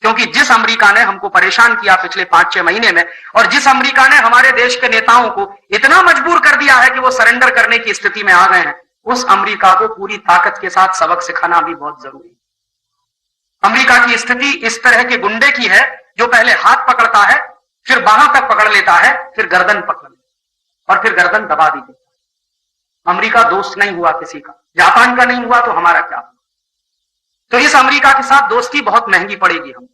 क्योंकि जिस अमेरिका ने हमको परेशान किया पिछले 5-6 महीने में, और जिस अमेरिका ने हमारे देश के नेताओं को इतना मजबूर कर दिया है कि वो सरेंडर करने की स्थिति में आ गए हैं, उस अमेरिका को पूरी ताकत के साथ सबक सिखाना भी बहुत जरूरी है। अमेरिका की स्थिति इस तरह के गुंडे की है जो पहले हाथ पकड़ता है, फिर बाहों तक पकड़ लेता है, फिर गर्दन पकड़ लेता है और फिर गर्दन दबा दी देता है। अमेरिका दोस्त नहीं हुआ किसी का, जापान का नहीं हुआ तो हमारा क्या? तो इस अमेरिका के साथ दोस्ती बहुत महंगी पड़ेगी हम।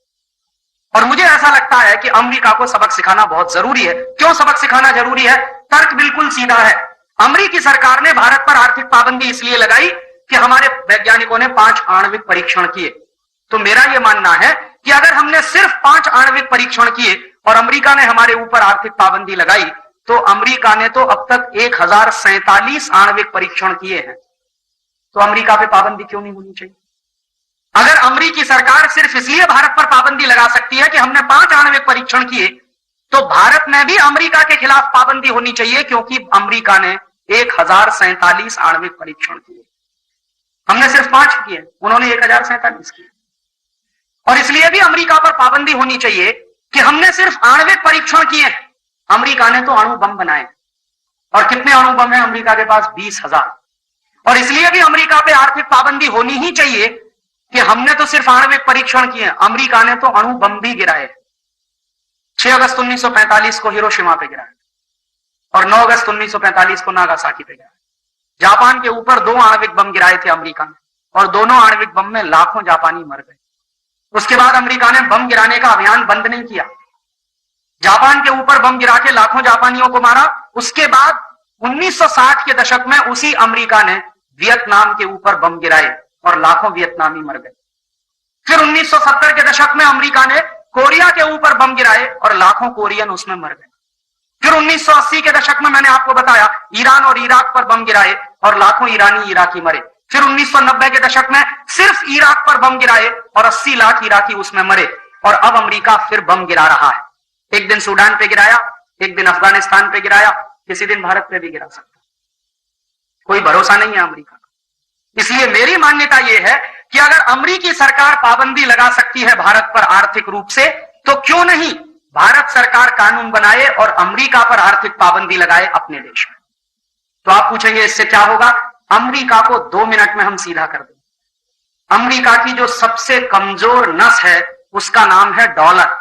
और मुझे ऐसा लगता है कि अमेरिका को सबक सिखाना बहुत जरूरी है। क्यों सबक सिखाना जरूरी है? तर्क बिल्कुल सीधा है। अमेरिकी सरकार ने भारत पर आर्थिक पाबंदी इसलिए लगाई कि हमारे वैज्ञानिकों ने 5 आणविक परीक्षण किए। तो मेरा यह मानना है कि अगर हमने सिर्फ 5 आणविक परीक्षण किए और अमेरिका ने हमारे ऊपर आर्थिक पाबंदी लगाई, तो अमेरिका ने तो अब तक 1047 आणविक परीक्षण किए हैं। तो अमेरिका पे पाबंदी क्यों नहीं होनी चाहिए? अगर अमेरिकी सरकार सिर्फ इसलिए भारत पर पाबंदी लगा सकती है कि हमने 5 आणविक परीक्षण किए, तो भारत में भी अमेरिका के खिलाफ पाबंदी होनी चाहिए, क्योंकि अमेरिका ने 1047 आणविक परीक्षण किए, हमने सिर्फ 5 किए, उन्होंने 1047 किए। और इसलिए भी अमेरिका पर पाबंदी होनी चाहिए कि हमने सिर्फ आणविक परीक्षण किए, अमेरिका ने तो अणु बम बनाए। और कितने अणु बम है अमेरिका के पास? 20,000। और इसलिए भी अमेरिका पे आर्थिक पाबंदी होनी ही चाहिए कि हमने तो सिर्फ आणविक परीक्षण किए, अमेरिका ने तो अणु बम भी गिराए। 6 अगस्त 1945 को हिरोशिमा पे गिराया और 9 अगस्त 1945 को नागासाकी पे गिराया। जापान के ऊपर 2 आणविक बम गिराए थे अमेरिका ने, और दोनों आणविक बम में लाखों जापानी मर गए। उसके बाद अमेरिका ने बम गिराने का अभियान बंद नहीं किया। जापान के ऊपर बम गिरा के लाखों जापानियों को मारा। उसके बाद 1960 के दशक में उसी अमेरिका ने वियतनाम के ऊपर बम गिराए और लाखों वियतनामी मर गए। फिर 1970 के दशक में अमेरिका ने कोरिया के ऊपर बम गिराए और लाखों कोरियन उसमें मर गए। फिर 1980 के दशक में मैंने आपको बताया ईरान और इराक पर बम गिराए और लाखों ईरानी इराकी मरे। फिर 1990 के दशक में सिर्फ इराक पर बम गिराए और 80 लाख इराकी उसमें मरे। और अब अमेरिका फिर बम गिरा रहा है। एक दिन सूडान पे गिराया, एक दिन अफगानिस्तान पे गिराया, किसी दिन भारत पे भी गिरा सकता। कोई भरोसा नहीं है अमेरिका का। इसलिए मेरी मान्यता यह है कि अगर अमेरिकी सरकार पाबंदी लगा सकती है भारत पर आर्थिक रूप से, तो क्यों नहीं भारत सरकार कानून बनाए और अमेरिका पर आर्थिक पाबंदी लगाए अपने देश में। तो आप पूछेंगे इससे क्या होगा? अमेरिका को 2 मिनट में हम सीधा कर देंगे। अमेरिका की जो सबसे कमजोर नस है उसका नाम है डॉलर।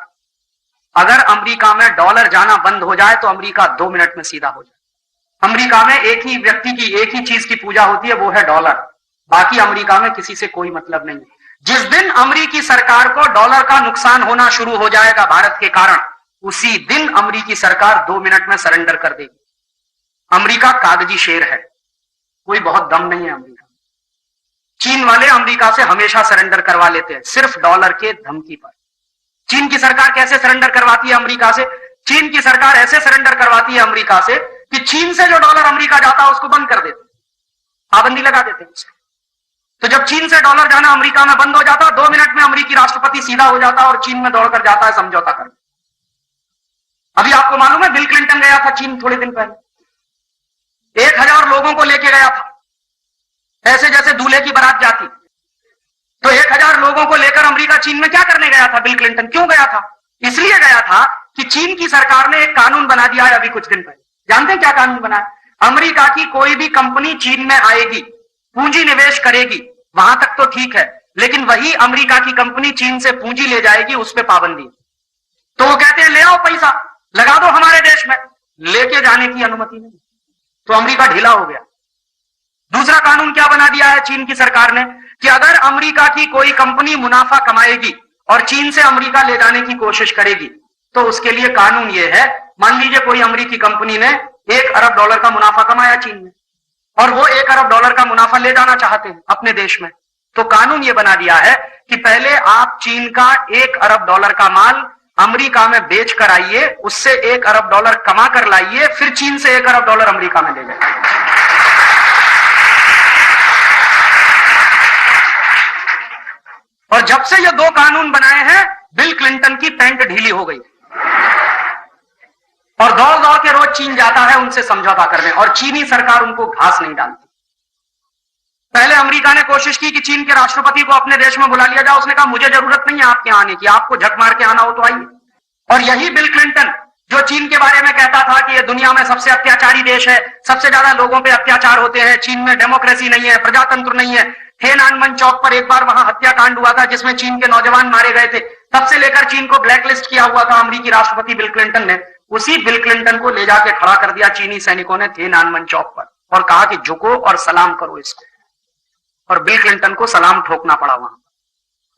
अगर अमेरिका में डॉलर जाना बंद हो जाए तो अमेरिका 2 मिनट में सीधा हो जाए। अमेरिका में एक ही व्यक्ति की एक ही चीज की पूजा होती है, वो है डॉलर। बाकी अमेरिका में किसी से कोई मतलब नहीं। जिस दिन अमेरिकी सरकार को डॉलर का नुकसान होना शुरू हो जाएगा भारत के कारण, उसी दिन अमेरिकी सरकार 2 मिनट में सरेंडर कर देगी। अमेरिका कागजी शेर है, कोई बहुत दम नहीं है अमेरिका। चीन वाले अमेरिका से हमेशा सरेंडर करवा लेते हैं सिर्फ डॉलर के धमकी पर। चीन की सरकार कैसे सरेंडर करवाती है अमेरिका से? चीन की सरकार ऐसे सरेंडर करवाती है अमेरिका से कि चीन से जो डॉलर अमेरिका जाता है उसको बंद कर देते, पाबंदी लगा देते हैं उसको। तो जब चीन से डॉलर जाना अमेरिका में बंद हो जाता, 2 मिनट में अमेरिकी राष्ट्रपति सीधा हो जाता और चीन में दौड़कर जाता है समझौता कर। अभी आपको मालूम है बिल क्लिंटन गया था चीन थोड़े दिन पहले, 1000 लोगों को लेके गया था, ऐसे जैसे दूल्हे की बारात जाती। तो 1000 लोगों को लेकर अमेरिका चीन में क्या करने गया था बिल क्लिंटन? क्यों गया था? इसलिए गया था कि चीन की सरकार ने एक कानून बना दिया है अभी कुछ दिन पहले। जानते हैं क्या कानून बना है? अमेरिका की कोई भी कंपनी चीन में आएगी, पूंजी निवेश करेगी, वहां तक तो ठीक है, लेकिन वही अमेरिका की कंपनी चीन से पूंजी ले जाएगी, उस पर पाबंदी। तो वो कहते हैं ले आओ पैसा लगा दो हमारे देश में, लेके जाने की अनुमति नहीं। तो अमेरिका ढीला हो गया। दूसरा कानून क्या बना दिया है चीन की सरकार ने कि अगर अमेरिका की कोई कंपनी मुनाफा कमाएगी और चीन से अमेरिका ले जाने की कोशिश करेगी, तो उसके लिए कानून यह है, मान लीजिए कोई अमेरिकी कंपनी ने $1 अरब का मुनाफा कमाया चीन में और वो $1 अरब का मुनाफा ले जाना चाहते हैं अपने देश में, तो कानून ये बना दिया है कि पहले आप चीन का $1 अरब का माल अमेरिका में बेच कर आइए, उससे $1 अरब कमा कर लाइए, फिर चीन से $1 अरब अमेरिका में ले जाइए। और जब से ये 2 कानून बनाए हैं, बिल क्लिंटन की पैंट ढीली हो गई और दौड़ दौड़ के रोज चीन जाता है उनसे समझौता करने, और चीनी सरकार उनको घास नहीं डालती। पहले अमेरिका ने कोशिश की कि चीन के राष्ट्रपति को अपने देश में बुला लिया जाए। उसने कहा मुझे जरूरत नहीं है आपके आने की, आपको झक मार के आना हो तो आइए। और यही बिल क्लिंटन जो चीन के बारे में कहता था कि ये दुनिया में सबसे अत्याचारी देश है, सबसे ज्यादा लोगों पे अत्याचार होते हैं, चीन में डेमोक्रेसी नहीं है, प्रजातंत्र नहीं है। थिएनआनमेन चौक पर एक बार वहां हत्याकांड हुआ था जिसमें चीन के नौजवान मारे गए थे। तब से लेकर चीन को ब्लैकलिस्ट किया हुआ था अमेरिकी राष्ट्रपति बिल क्लिंटन ने। उसी बिल क्लिंटन को ले जाके खड़ा कर दिया चीनी सैनिकों ने थिएनआनमेन चौक पर और कहा कि झुको और सलाम करो इसको। और बिल क्लिंटन को सलाम ठोकना पड़ा वहां।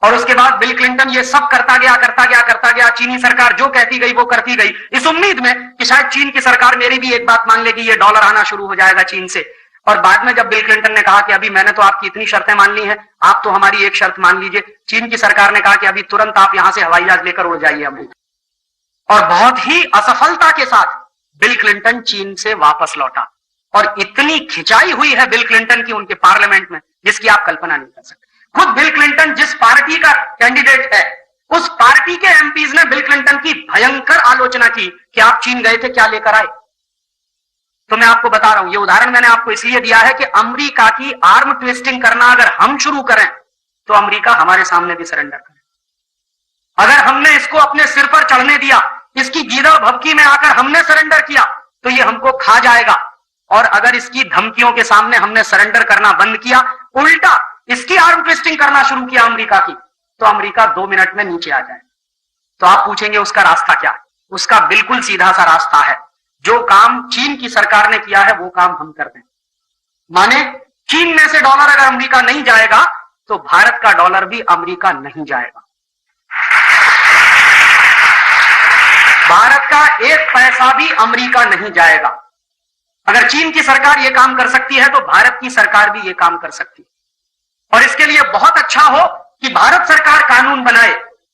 और उसके बाद बिल क्लिंटन ये सब करता गया। चीनी सरकार जो कहती गई वो करती गई, इस उम्मीद में कि शायद चीन की सरकार मेरी भी एक बात मान लेगी, ये डॉलर आना शुरू हो जाएगा चीन से। और बाद में जब बिल क्लिंटन ने कहा कि अभी मैंने तो आपकी इतनी शर्तें मान ली हैं, आप तो हमारी एक शर्त मान लीजिए, चीन की सरकार ने कहा कि अभी तुरंत आप यहां से हवाई जहाज लेकर उड़ जाइए अमेरिका। और बहुत ही असफलता के साथ बिल क्लिंटन चीन से वापस लौटा। और इतनी खिंचाई हुई है बिल क्लिंटन की उनके पार्लियामेंट में जिसकी आप कल्पना नहीं कर सकते। खुद बिल क्लिंटन जिस पार्टी का कैंडिडेट है, उस पार्टी के एमपीज ने बिल क्लिंटन की भयंकर आलोचना की कि आप चीन गए थे, क्या लेकर आए। तो मैं आपको बता रहा हूं, ये उदाहरण मैंने आपको इसलिए दिया है कि अमेरिका की आर्म ट्विस्टिंग करना अगर हम शुरू करें तो अमेरिका हमारे सामने भी सरेंडर करे। अगर हमने इसको अपने सिर पर चढ़ने दिया, इसकी गीदड़ भभकी में आकर हमने सरेंडर किया तो ये हमको खा जाएगा। और अगर इसकी धमकियों के सामने हमने सरेंडर करना बंद किया, उल्टा इसकी आर्म ट्विस्टिंग करना शुरू किया अमेरिका की, तो अमेरिका 2 मिनट में नीचे आ जाए। तो आप पूछेंगे उसका रास्ता क्या है? उसका बिल्कुल सीधा सा रास्ता है, जो काम चीन की सरकार ने किया है वो काम हम कर दें। माने चीन में से डॉलर अगर अमेरिका नहीं जाएगा तो भारत का डॉलर भी अमेरिका नहीं जाएगा। भारत का 1 पैसा भी अमेरिका नहीं जाएगा। अगर चीन की सरकार यह काम कर सकती है तो भारत की सरकार भी यह काम कर सकती है। और इसके लिए बहुत अच्छा हो कि भारत सरकार कानून बनाए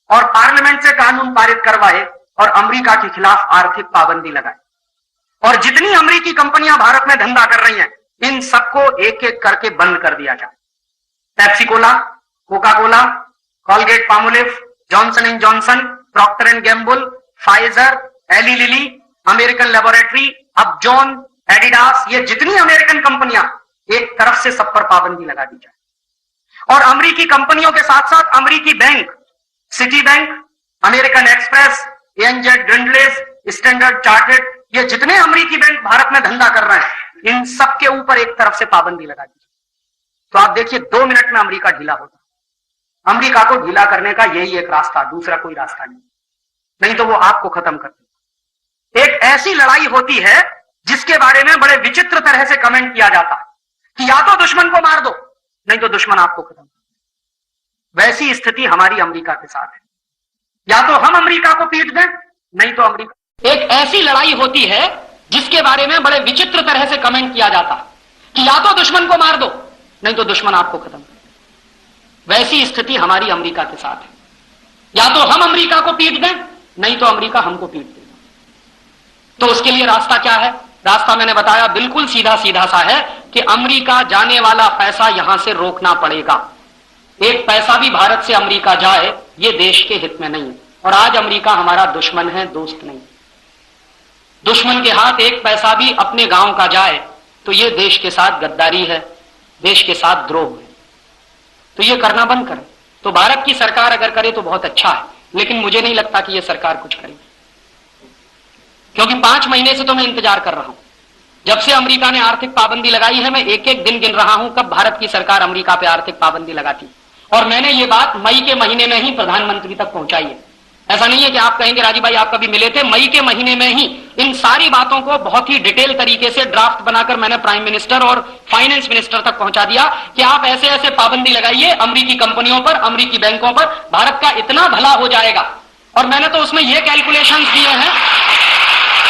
और पार्लियामेंट से कानून पारित करवाए और अमेरिका के खिलाफ आर्थिक पाबंदी लगाए। और जितनी अमेरिकी कंपनियां भारत में धंधा कर रही हैं, इन सबको एक एक करके बंद कर दिया जाए। Pepsi Cola, Coca Cola, Colgate Palmolive, Johnson and Johnson, Procter and Gamble, Pfizer, Eli Lilly, American Laboratory, Upjohn, Adidas, ये जितनी अमेरिकन कंपनियां, एक तरफ से सब पर पाबंदी लगा दी जाए। और अमेरिकी कंपनियों के साथ साथ अमेरिकी bank, Citibank, American Express, ANZ Grindlays, Standard Chartered, ये जितने अमेरिकी बैंक भारत में धंधा कर रहे हैं, इन सब के ऊपर एक तरफ से पाबंदी लगा दी जाए। तो आप देखिए 2 मिनट में अमेरिका ढीला होता। अमेरिका को ढीला करने का यही एक रास्ता, दूसरा कोई रास्ता नहीं तो वो आपको खत्म कर देगा। एक ऐसी लड़ाई होती है जिसके बारे में बड़े विचित्र तरह से कमेंट किया जाता है कि या तो दुश्मन को मार दो, नहीं तो दुश्मन आपको खत्म कर देगा। वैसी स्थिति हमारी अमेरिका के साथ है। या तो हम अमेरिका को पीट दें, नहीं तो अमेरिका। एक ऐसी लड़ाई होती है जिसके बारे में बड़े विचित्र तरह से कमेंट किया जाता है कि या तो दुश्मन को मार दो, नहीं तो दुश्मन आपको खत्म कर देगा। वैसी स्थिति हमारी अमेरिका के साथ है। या तो हम अमेरिका को पीट दें, नहीं तो अमेरिका हमको पीट देगा। तो उसके लिए रास्ता क्या है? रास्ता मैंने बताया बिल्कुल सीधा सीधा सा है कि अमेरिका जाने वाला पैसा यहां से रोकना पड़ेगा। 1 पैसा भी भारत से अमेरिका जाए ये देश के हित में नहीं है। और आज अमेरिका हमारा दुश्मन है, दोस्त नहीं। दुश्मन के हाथ 1 पैसा भी अपने गांव का जाए तो ये देश के साथ गद्दारी है, देश के साथ द्रोह है। तो ये करना बंद करें। तो भारत की सरकार अगर करे तो बहुत अच्छा है, लेकिन मुझे नहीं लगता कि यह सरकार कुछ करेगी, क्योंकि 5 महीने से तो मैं इंतजार कर रहा हूं। जब से अमेरिका ने आर्थिक पाबंदी लगाई है, मैं एक एक दिन गिन रहा हूं कब भारत की सरकार अमेरिका पे आर्थिक पाबंदी लगाती। और मैंने ये बात मई के महीने में ही प्रधानमंत्री तक पहुंचाई है। ऐसा नहीं है कि आप कहेंगे राजीव भाई आप कभी मिले थे। मई के महीने में ही इन सारी बातों को बहुत ही डिटेल तरीके से ड्राफ्ट बनाकर मैंने प्राइम मिनिस्टर और फाइनेंस मिनिस्टर तक पहुंचा दिया कि आप ऐसे ऐसे पाबंदी लगाइए अमेरिकी कंपनियों पर, अमेरिकी बैंकों पर, भारत का इतना भला हो जाएगा। और मैंने तो उसमें यह कैलकुलेशंस दिए हैं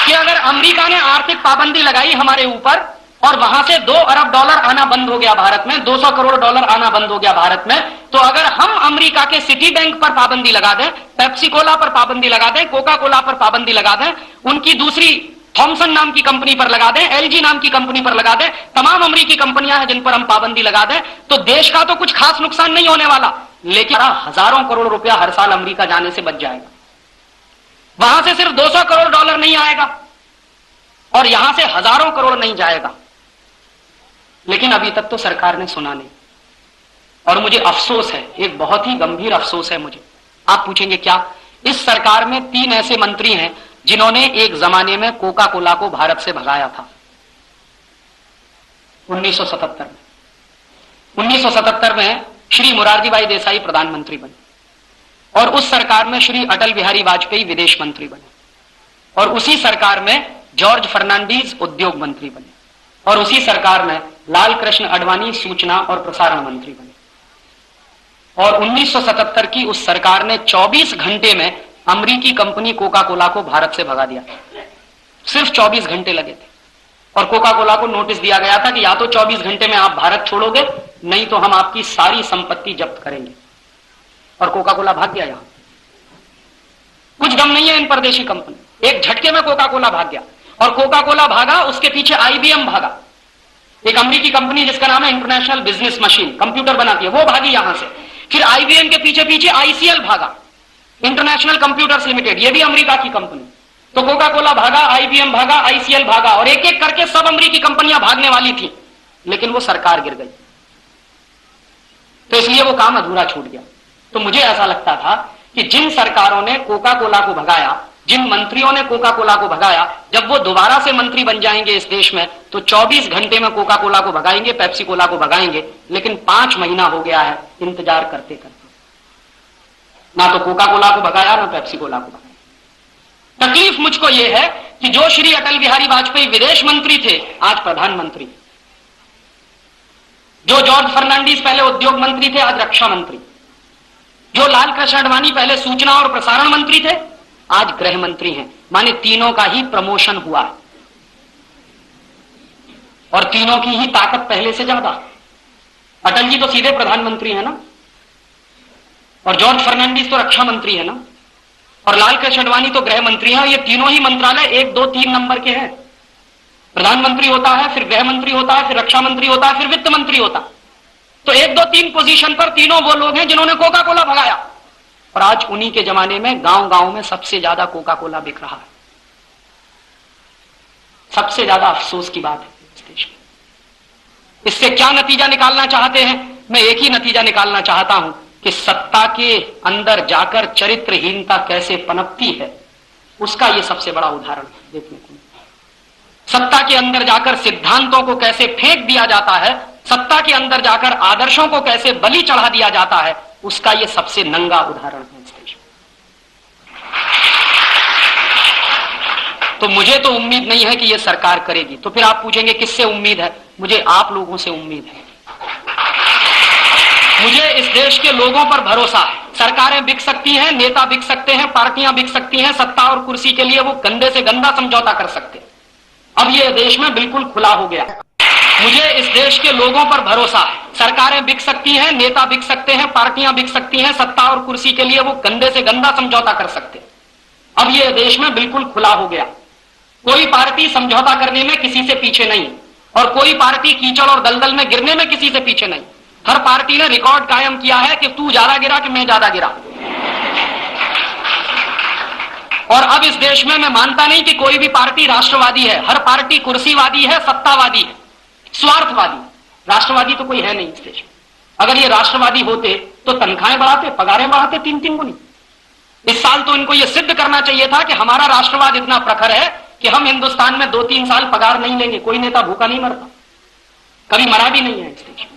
कि अगर अमेरिका ने आर्थिक पाबंदी लगाई हमारे ऊपर और वहां से $2 अरब आना बंद हो गया भारत में, $200 करोड़ आना बंद हो गया भारत में, तो अगर हम अमेरिका के सिटी बैंक पर पाबंदी लगा दें, पेप्सी कोला पर पाबंदी लगा दें, कोका कोला पर पाबंदी लगा दें, उनकी दूसरी थॉमसन नाम की कंपनी पर लगा दें, एलजी नाम की कंपनी पर लगा दें, तमाम अमेरिकी कंपनियां हैं जिन पर हम पाबंदी लगा दें, तो देश का तो कुछ खास नुकसान नहीं होने वाला, लेकिन हजारों करोड़ रुपया हर साल अमेरिका जाने से बच जाएगा। वहां से सिर्फ $200 करोड़ नहीं आएगा और यहां से हजारों करोड़ नहीं जाएगा। लेकिन अभी तक तो सरकार ने सुना नहीं। और मुझे अफसोस है, एक बहुत ही गंभीर अफसोस है मुझे। आप पूछेंगे क्या? इस सरकार में 3 ऐसे मंत्री हैं जिन्होंने एक जमाने में कोका कोला को भारत से भगाया था 1977 में। 1977 में श्री मोरारजी भाई देसाई प्रधानमंत्री बने और उस सरकार में श्री अटल बिहारी वाजपेयी विदेश मंत्री बने और उसी सरकार में जॉर्ज फर्नांडीज उद्योग मंत्री बने और उसी सरकार में लाल कृष्ण आडवाणी सूचना और प्रसारण मंत्री बने। और 1977 की उस सरकार ने 24 घंटे में अमेरिकी कंपनी कोका कोला को भारत से भगा दिया। सिर्फ 24 घंटे लगे थे और कोका कोला को नोटिस दिया गया था कि या तो 24 घंटे में आप भारत छोड़ोगे, नहीं तो हम आपकी सारी संपत्ति जब्त करेंगे। और कोका कोला भाग गया। यहां कुछ गम नहीं है इन परदेशी कंपनी, एक झटके में कोका कोला भाग गया। और कोका कोला भागा, उसके पीछे आईबीएम भागा, एक अमेरिकी कंपनी जिसका नाम है इंटरनेशनल बिजनेस मशीन, कंप्यूटर बनाती है, वो भागी यहां से। फिर आईबीएम के पीछे पीछे आईसीएल भागा, इंटरनेशनल कंप्यूटर्स लिमिटेड, ये भी अमेरिका की कंपनी। तो कोका कोला भागा, आईबीएम भागा, आईसीएल भागा और एक एक करके सब अमेरिकी कंपनियां भागने वाली थी, लेकिन वो सरकार गिर गई, तो इसलिए वो काम अधूरा छूट गया। तो मुझे ऐसा लगता था कि जिन सरकारों ने कोका कोला को भगाया, जिन मंत्रियों ने कोका कोला को भगाया, जब वो दोबारा से मंत्री बन जाएंगे इस देश में तो 24 घंटे में कोका कोला को भगाएंगे, पेप्सी कोला को भगाएंगे। लेकिन 5 महीना हो गया है इंतजार करते करते, ना तो कोका कोला को भगाया ना पेप्सी कोला को भगाया। तकलीफ मुझको यह है कि जो श्री अटल बिहारी वाजपेयी विदेश मंत्री थे, आज प्रधानमंत्री। जो जॉर्ज फर्नांडीज पहले उद्योग मंत्री थे, आज रक्षा मंत्री। जो लाल कृष्ण आडवाणी पहले सूचना और प्रसारण मंत्री थे, आज गृह मंत्री हैं। माने तीनों का ही प्रमोशन हुआ है और तीनों की ही ताकत पहले से ज्यादा। अटल जी तो सीधे प्रधानमंत्री है ना, और जॉर्ज फर्नांडीज तो रक्षा मंत्री है ना, और लाल कृष्ण आडवाणी तो गृह मंत्री हैं। ये तीनों ही मंत्रालय 1, 2, 3 नंबर के हैं। प्रधानमंत्री होता है, फिर गृह मंत्री होता है, फिर रक्षा मंत्री होता है, फिर वित्त मंत्री होता है। तो 1, 2, 3 पोजीशन पर तीनों वो लोग हैं जिन्होंने कोका कोला भगाया। और आज उन्हीं के जमाने में गांव गांव में सबसे ज्यादा कोका कोला बिक रहा है। सबसे ज्यादा अफसोस की बात है इस देश में। इससे क्या नतीजा निकालना चाहते हैं? मैं एक ही नतीजा निकालना चाहता हूं कि सत्ता के अंदर जाकर चरित्रहीनता कैसे पनपती है, उसका यह सबसे बड़ा उदाहरण देखने को। सत्ता के अंदर जाकर सिद्धांतों को कैसे फेंक दिया जाता है, सत्ता के अंदर जाकर आदर्शों को कैसे बलि चढ़ा दिया जाता है, उसका यह सबसे नंगा उदाहरण है इस देश में। तो मुझे तो उम्मीद नहीं है कि यह सरकार करेगी। तो फिर आप पूछेंगे किससे उम्मीद है? मुझे आप लोगों से उम्मीद है। मुझे इस देश के लोगों पर भरोसा है। सरकारें बिक सकती हैं, नेता बिक सकते हैं, पार्टियां बिक सकती हैं, सत्ता और कुर्सी के लिए वो गंदे से गंदा समझौता कर सकते हैं। अब ये देश में बिल्कुल खुला हो गया। मुझे इस देश के लोगों पर भरोसा है। सरकारें बिक सकती हैं, नेता बिक सकते हैं, पार्टियां बिक सकती हैं, सत्ता और कुर्सी के लिए वो गंदे से गंदा समझौता कर सकते हैं। अब ये देश में बिल्कुल खुला हो गया। कोई पार्टी समझौता करने में किसी से पीछे नहीं और कोई पार्टी कीचड़ और दलदल में गिरने में किसी से पीछे नहीं। हर पार्टी ने रिकॉर्ड कायम किया है कि तू ज्यादा गिरा कि मैं ज्यादा गिरा। और अब इस देश में मैं मानता नहीं कि कोई भी पार्टी राष्ट्रवादी है। हर पार्टी कुर्सीवादी है, सत्तावादी है, स्वार्थवादी। राष्ट्रवादी तो कोई है नहीं इस देश में। अगर ये राष्ट्रवादी होते तो तनख्वाहें बढ़ाते, पगारें बढ़ाते 3-3 गुनी। इस साल तो इनको यह सिद्ध करना चाहिए था कि हमारा राष्ट्रवाद इतना प्रखर है कि हम हिंदुस्तान में 2-3 साल पगार नहीं लेंगे। कोई नेता भूखा नहीं मरता, कभी मरा भी नहीं है इस देश में।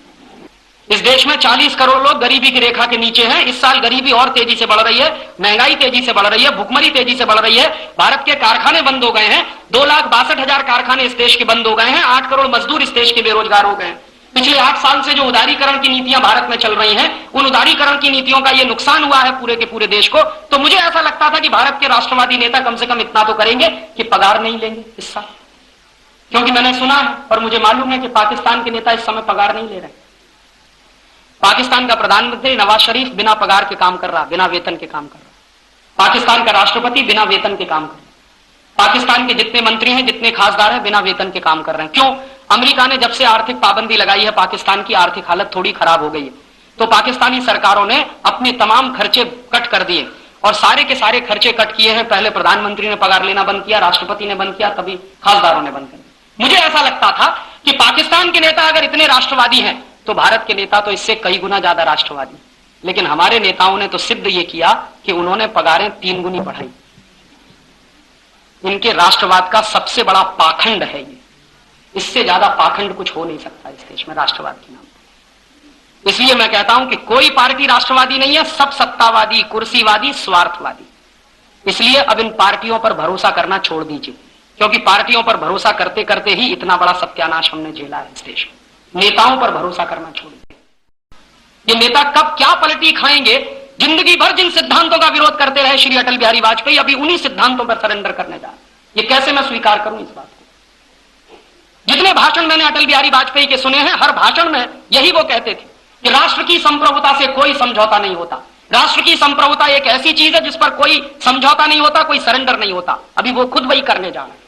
इस देश में 40 करोड़ लोग गरीबी की रेखा के नीचे हैं। इस साल गरीबी और तेजी से बढ़ रही है, महंगाई तेजी से बढ़ रही है, भुखमरी तेजी से बढ़ रही है। भारत के कारखाने बंद हो गए हैं। 2,62,000 कारखाने इस देश के बंद हो गए हैं। 8 करोड़ मजदूर इस देश के बेरोजगार हो गए हैं। पिछले 8 साल से जो उदारीकरण की नीतियां भारत में चल रही हैं, उन उदारीकरण की नीतियों का यह नुकसान हुआ है पूरे के पूरे देश को। तो मुझे ऐसा लगता था कि भारत के राष्ट्रवादी नेता कम से कम इतना तो करेंगे कि पगार नहीं लेंगे इस साल। क्योंकि मैंने सुना है और मुझे मालूम है कि पाकिस्तान के नेता इस समय पगार नहीं ले रहे। पाकिस्तान का प्रधानमंत्री नवाज शरीफ बिना पगार के काम कर रहा, बिना वेतन के काम कर रहा। पाकिस्तान का राष्ट्रपति बिना वेतन के काम कर रहा। पाकिस्तान के जितने मंत्री हैं, जितने खासदार हैं, बिना वेतन के काम कर रहे हैं। क्यों? अमेरिका ने जब से आर्थिक पाबंदी लगाई है, पाकिस्तान की आर्थिक हालत थोड़ी खराब हो गई है। तो पाकिस्तानी सरकारों ने अपने तमाम खर्चे कट कर दिए और सारे के सारे खर्चे कट किए हैं। पहले प्रधानमंत्री ने पगार लेना बंद किया, राष्ट्रपति ने बंद किया, तभी खासदारों ने बंद कर दिया। मुझे ऐसा लगता था कि पाकिस्तान के नेता अगर इतने राष्ट्रवादी हैं तो भारत के नेता तो इससे कई गुना ज्यादा राष्ट्रवादी, लेकिन हमारे नेताओं ने तो सिद्ध ये किया कि उन्होंने पगारें 3 गुनी बढ़ाई। इनके राष्ट्रवाद का सबसे बड़ा पाखंड है ये, इससे ज्यादा पाखंड कुछ हो नहीं सकता इस देश में राष्ट्रवाद के नाम पर। इसलिए मैं कहता हूं कि कोई पार्टी राष्ट्रवादी नहीं है, सब सत्तावादी, कुर्सीवादी, स्वार्थवादी। इसलिए अब इन पार्टियों पर भरोसा करना छोड़ दीजिए, क्योंकि पार्टियों पर भरोसा करते करते ही इतना बड़ा सत्यानाश हमने झेला है इस देश में। नेताओं पर भरोसा करना छोड़ दीजिए। ये नेता कब क्या पलटी खाएंगे, जिंदगी भर जिन सिद्धांतों का विरोध करते रहे श्री अटल बिहारी वाजपेयी, अभी उन्हीं सिद्धांतों पर सरेंडर करने जा रहे हैं। ये कैसे मैं स्वीकार करूं इस बात को? जितने भाषण मैंने अटल बिहारी वाजपेयी के सुने हैं, हर भाषण में यही वो कहते थे कि राष्ट्र की संप्रभुता से कोई समझौता नहीं होता। राष्ट्र की संप्रभुता एक ऐसी चीज है जिस पर कोई समझौता नहीं होता, कोई सरेंडर नहीं होता। अभी वो खुद वही करने जा रहे हैं,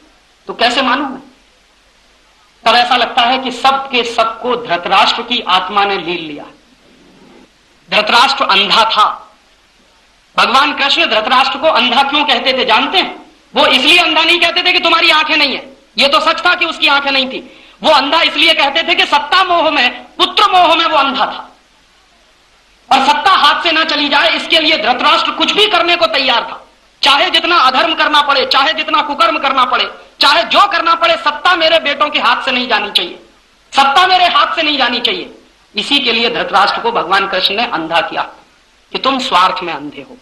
तो कैसे मानूं मैं? तब ऐसा लगता है कि सबके सबको धृतराष्ट्र की आत्मा ने लील लिया। धृतराष्ट्र अंधा था। भगवान कृष्ण धृतराष्ट्र को अंधा क्यों कहते थे जानते हैं? वो इसलिए अंधा नहीं कहते थे कि तुम्हारी आंखें नहीं है, ये तो सच था कि उसकी आंखें नहीं थी। वो अंधा इसलिए कहते थे कि सत्ता मोह में, पुत्र मोह में वो अंधा था, और सत्ता हाथ से ना चली जाए इसके लिए धृतराष्ट्र कुछ भी करने को तैयार था। चाहे जितना अधर्म करना पड़े, चाहे जितना कुकर्म करना पड़े, चाहे जो करना पड़े, सत्ता मेरे बेटों के हाथ से नहीं जानी चाहिए, सत्ता मेरे हाथ से नहीं जानी चाहिए। इसी के लिए धृतराष्ट्र को भगवान कृष्ण ने अंधा किया कि तुम स्वार्थ में अंधे हो।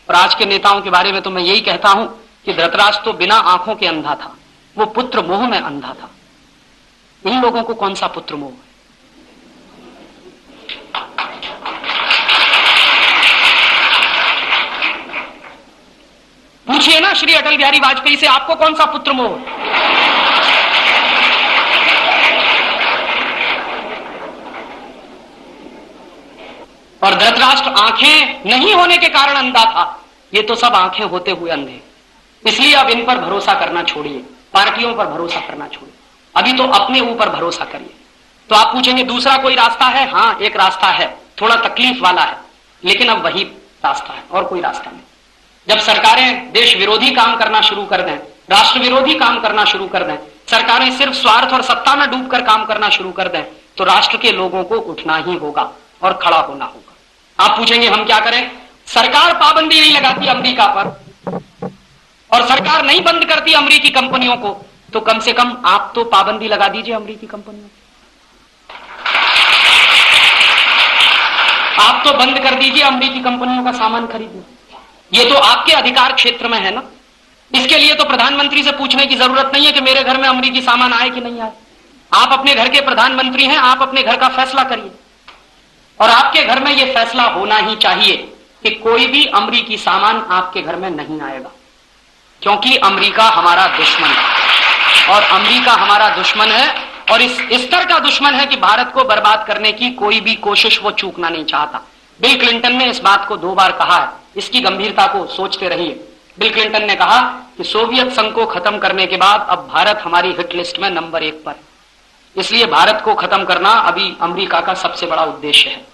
और आज के नेताओं के बारे में तो मैं यही कहता हूं कि धृतराष्ट्र तो बिना आंखों के अंधा था, वो पुत्र मोह में अंधा था। इन लोगों को कौन सा पुत्र मोह है? पूछिए ना श्री अटल बिहारी वाजपेयी से, आपको कौन सा पुत्र मोह? और धृतराष्ट्र आंखें नहीं होने के कारण अंधा था, ये तो सब आंखें होते हुए अंधे। इसलिए अब इन पर भरोसा करना छोड़िए, पार्टियों पर भरोसा करना छोड़िए, अभी तो अपने ऊपर भरोसा करिए। तो आप पूछेंगे दूसरा कोई रास्ता है? हाँ, एक रास्ता है, थोड़ा तकलीफ वाला है, लेकिन अब वही रास्ता है और कोई रास्ता नहीं। जब सरकारें देश विरोधी काम करना शुरू कर दें, राष्ट्र विरोधी काम करना शुरू कर दें, सरकारें सिर्फ स्वार्थ और सत्ता में डूबकर काम करना शुरू कर दें, तो राष्ट्र के लोगों को उठना ही होगा और खड़ा होना होगा। आप पूछेंगे हम क्या करें? सरकार पाबंदी नहीं लगाती अमेरिका पर, और सरकार नहीं बंद करती अमेरिकी कंपनियों को, तो कम से कम आप तो पाबंदी लगा दीजिए अमेरिकी कंपनियों को। आप तो बंद कर दीजिए अमेरिकी कंपनियों का सामान खरीदना। ये तो आपके अधिकार क्षेत्र में है ना। इसके लिए तो प्रधानमंत्री से पूछने की जरूरत नहीं है कि मेरे घर में अमेरिकी सामान आए कि नहीं आए। आप अपने घर के प्रधानमंत्री हैं, आप अपने घर का फैसला करिए, और आपके घर में यह फैसला होना ही चाहिए कि कोई भी अमेरिकी सामान आपके घर में नहीं आएगा, क्योंकि अमेरिका हमारा दुश्मन है, और अमेरिका हमारा दुश्मन है, और इस स्तर का दुश्मन है कि भारत को बर्बाद करने की कोई भी कोशिश वो चूकना नहीं चाहता। बिल क्लिंटन ने इस बात को 2 बार कहा है, इसकी गंभीरता को सोचते रहिए। बिल क्लिंटन ने कहा कि सोवियत संघ को खत्म करने के बाद अब भारत हमारी हिट लिस्ट में नंबर 1 पर, इसलिए भारत को खत्म करना अभी अमेरिका का सबसे बड़ा उद्देश्य है।